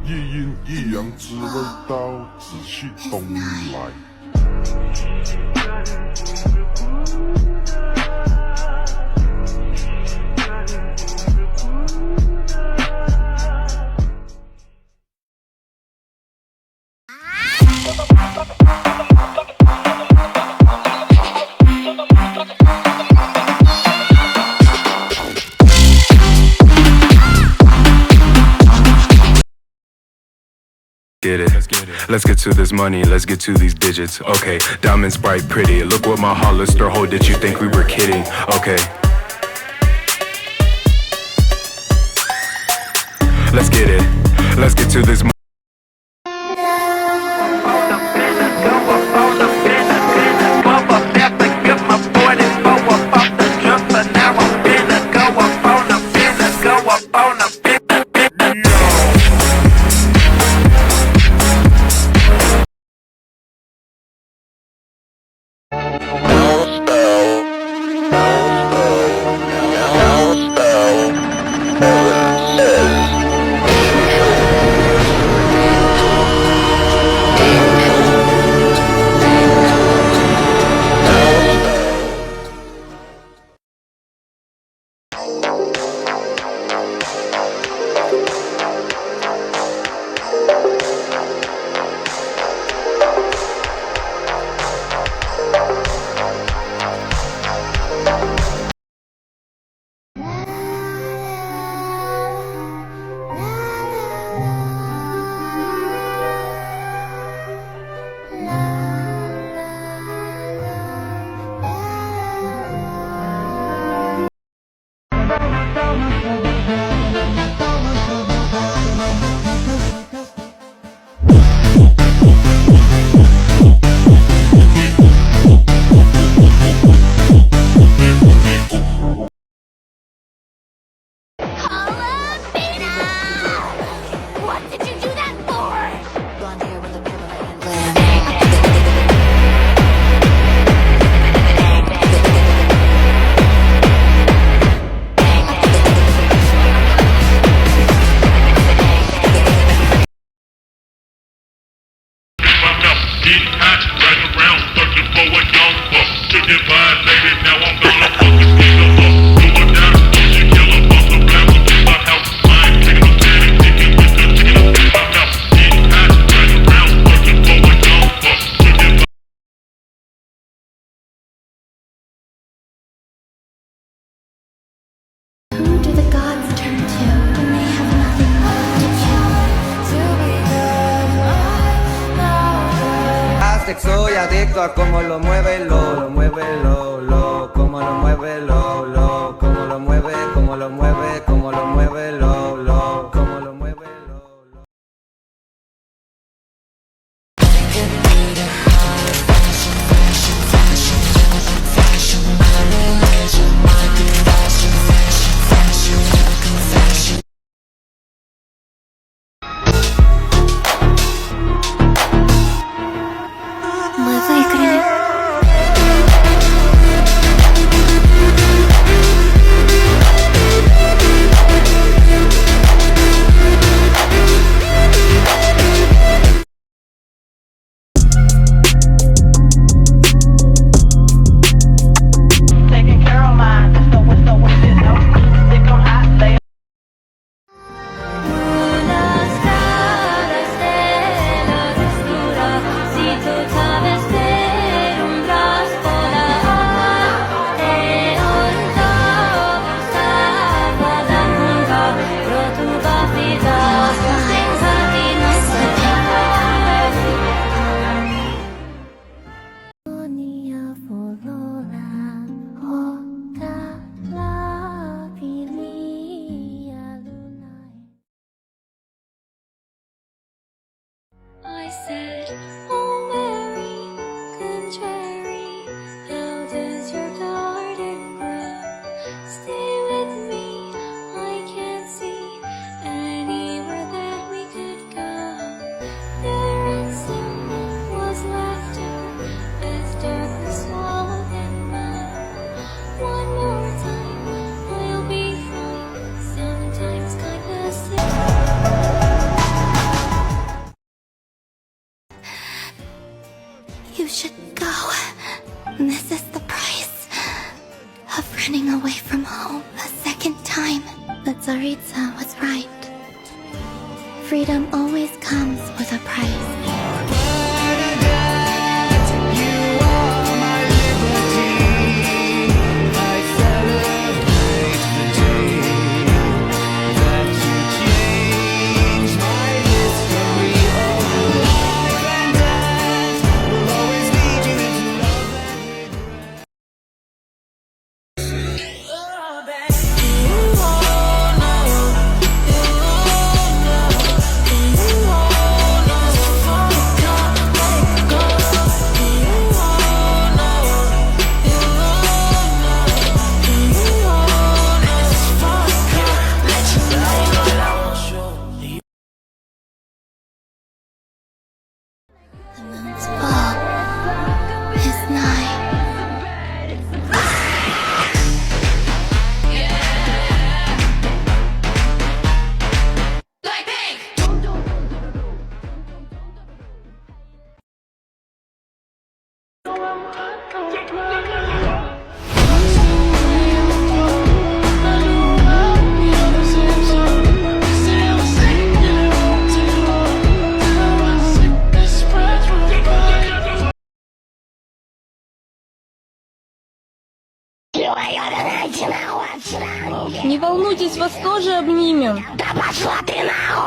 一阴一阳之味道，仔细东来。Get it. Let's get to this money, let's get to these digits. Okay, diamonds bright, pretty. Look what my Hollister hold. Did you think we were kidding? Okay. Let's get it. Let's get to this money. Soy adicto a cómo lo mueve, lo mueve, cómo lo mueve, cómo lo mueve, cómo lo mueve, cómo lo mueve, cómo lo mueve, I said, oh, where You should go. This is the price of running away from home a second time. But Tsaritsa was right. Freedom always comes with a price. The moon's ball is nigh. Не волнуйтесь, вас тоже обнимем. Да пошла ты нахуй!